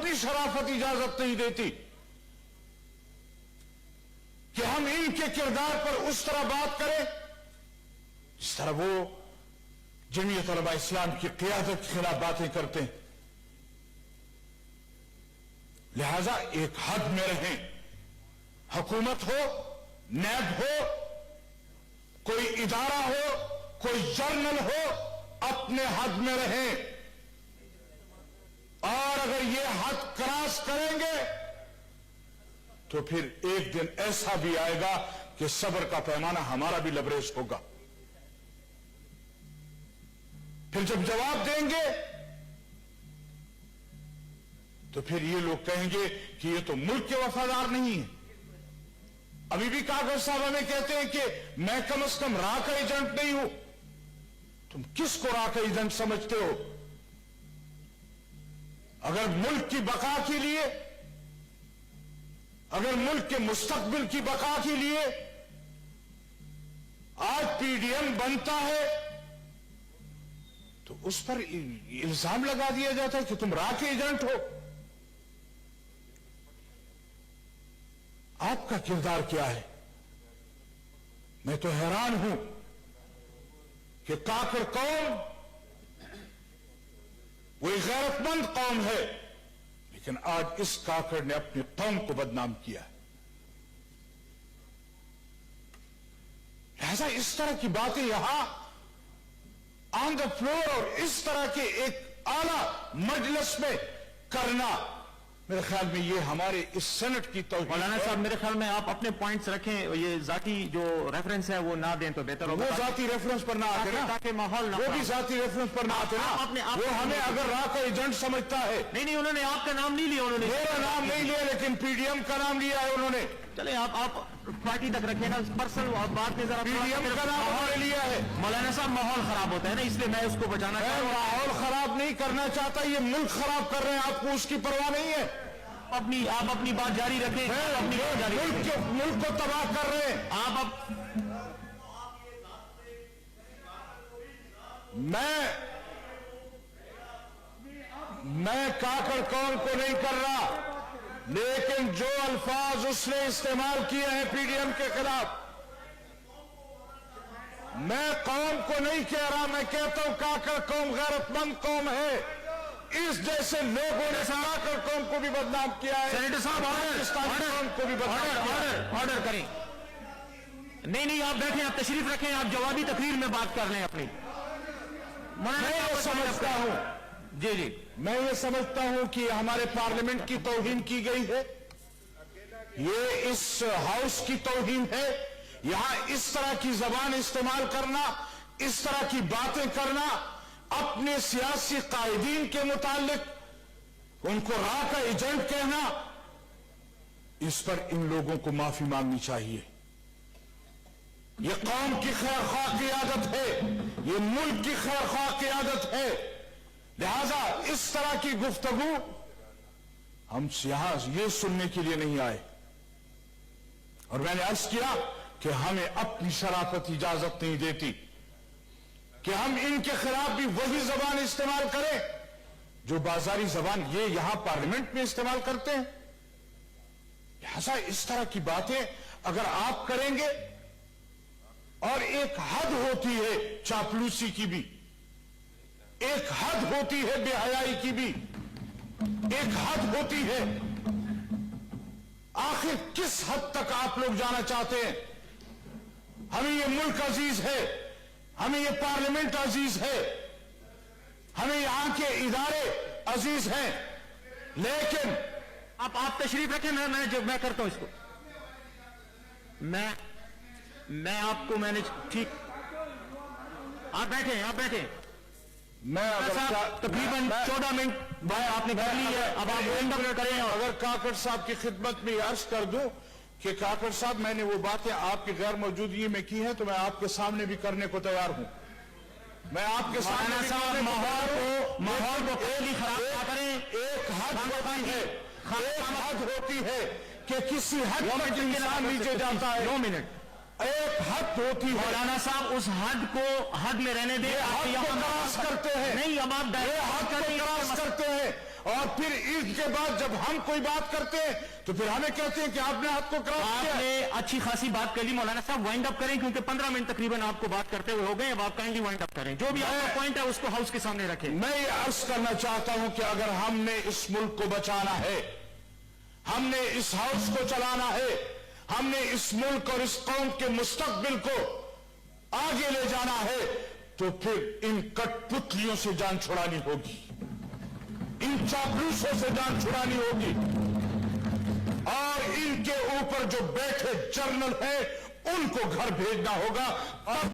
अपनी शराफत इजाजत नहीं देती कि हम इनके किरदार पर उस तरह बात करें जिस तरह वो जमीयत उलमा इस्लाम की क़ियादत के खिलाफ बातें करते हैं। लिहाजा एक हद में रहें। हुकूमत हो, नैब हो, कोई इदारा हो, कोई जर्नल हो, अपने हद में रहें। और अगर ये हद क्रॉस करेंगे तो फिर एक दिन ऐसा भी आएगा कि सब्र का पैमाना हमारा भी लबरेज होगा। फिर जब जवाब देंगे तो फिर ये लोग कहेंगे कि ये तो मुल्क के वफादार नहीं है। अभी भी कागज साहब हमें कहते हैं कि मैं कम से कम रा का एजेंट नहीं हूं। तुम किसको रा का एजेंट समझते हो? अगर मुल्क की बका के लिए, अगर मुल्क के मुस्तकबिल की बका के लिए आज पीडीएम बनता है तो उस पर इल्जाम लगा दिया जाता है कि तुम रा के एजेंट हो। आपका किरदार क्या है? मैं तो हैरान हूं कि काकड़ कौम वो एक गैरतमंद कौम है, लेकिन आज इस काकड़ ने अपनी कौम को बदनाम किया है। लिहाजा इस तरह की बातें यहां ऑन द फ्लोर और इस तरह के एक आला मजलिस में करना, मेरे ख्याल में ये हमारे इस सेनेट की तौहीन। मौलाना साहब, मेरे ख्याल में आप अपने पॉइंट्स रखें, ये जाती जो रेफरेंस है वो ना दें तो बेहतर होगा। वो जाती रेफरेंस पर ना आते ना, ताकि माहौल ना, वो भी जाती रेफरेंस पर ना आते ना। वो हमें अगर रा का एजेंट समझता है। नहीं, उन्होंने आपका नाम नहीं लिया, उन्होंने मेरा नाम नहीं लिया, लेकिन पीडीएम का नाम लिया है उन्होंने। चले आप पार्टी तक रखिएगा, पर्सनल बात में जरा। पीडीएम का नाम उन्होंने लिया है। मौलाना साहब, माहौल खराब होता है ना, इसलिए मैं उसको बचाना चाहता हूं। माहौल खराब नहीं करना चाहता, ये मुल्क खराब कर रहे हैं, आपको उसकी परवाह नहीं है। आप अपनी बात जारी रखें, अपनी बात जारी रखें। मुल्क को तबाह कर रहे हैं आप। मैं काकड़ कौम को नहीं कर रहा, लेकिन जो अल्फाज उसने इस्तेमाल किए हैं पीडीएम के खिलाफ, मैं कौम को नहीं कह रहा, मैं कहता हूं काकड़ कौम गैरतमंद कौम है। इस जैसे लोगों ने काकड़ कौम को भी बदनाम किया है। सेनेटर साहब, कौम को भी ऑर्डर करें। नहीं, आप बैठे, आप तशरीफ रखें, आप जवाबी तकरीर में बात कर लें अपनी। मैं ये समझता हूं, जी, मैं ये समझता हूं कि हमारे पार्लियामेंट की तौहीन की गई है, ये इस हाउस की तौहीन है। यहां इस तरह की जबान इस्तेमाल करना, इस तरह की बातें करना, अपने सियासी कायदीन के मुतालिक उनको रा का एजेंट कहना, इस पर इन लोगों को माफी मांगनी चाहिए। ये कौम की खैरख्वाह की आदत है, ये मुल्क की खैरख्वाह की आदत है। लिहाजा इस तरह की गुफ्तगू हम यहां ये सुनने के लिए नहीं आए। और मैंने अर्ज किया कि हमें अपनी शराफत इजाजत नहीं देती कि हम इनके खिलाफ भी वही जबान इस्तेमाल करें जो बाजारी जबान ये यहां पार्लियामेंट में इस्तेमाल करते हैं। लिहाजा इस तरह की बातें अगर आप करेंगे, और एक हद होती है चापलूसी की भी, एक हद होती है बेहयाई की भी, एक हद होती है। आखिर किस हद तक आप लोग जाना चाहते हैं? हमें ये मुल्क अजीज है, हमें ये पार्लियामेंट अजीज है, हमें यहां के इदारे अजीज हैं, लेकिन आप तशरीफ रखें, मैं करता हूं इसको। मैं आपको मैनेज, ठीक, आप बैठे। मैं तकरीबन 14 मिनट आपने कर ली है, अब आप एंड करें। अगर काकड़ साहब की खिदमत में अर्ज कर दूं कि काकड़ साहब, मैंने वो बातें आपकी गैर मौजूदगी में की हैं, तो मैं आपके सामने भी करने को तैयार हूं। मैं आपके सामने माहौल को खराब ना करें। एक हद होती है कि किसी हद तक इंसान नीचे जाता है। 2 मिनट, एक हद होती है। मौलाना साहब, उस हद को हद में रहने दें। आप यहाँ क्रॉस करते हैं। नहीं, अब आप हद को क्रॉस करते हैं اور پھر عید کے بعد جب ہم کوئی بات کرتے ہیں تو پھر ہمیں کہتے ہیں کہ آپ نے حد کو کراس آپ کیا. نے اچھی خاصی بات کر لی مولانا صاحب, وائنڈ اپ کریں کیونکہ 15 منٹ تقریباً آپ کو بات کرتے ہوئے ہو گئے. اب آپ کائنڈلی وائنڈ اپ کریں, جو بھی آپ کا پوائنٹ ہے اس کو ہاؤس کے سامنے رکھیں. میں یہ عرض کرنا چاہتا ہوں کہ اگر ہم نے اس ملک کو بچانا ہے, ہم نے اس ہاؤس کو چلانا ہے, ہم نے اس ملک اور اس قوم کے مستقبل کو آگے لے جانا ہے, تو پھر ان کٹ پتلیوں سے جان چھڑانی ہوگی, ان چاپلوسوں سے جان چھڑانی ہوگی, اور ان کے اوپر جو بیٹھے جرنل ہیں ان کو گھر بھیجنا ہوگا.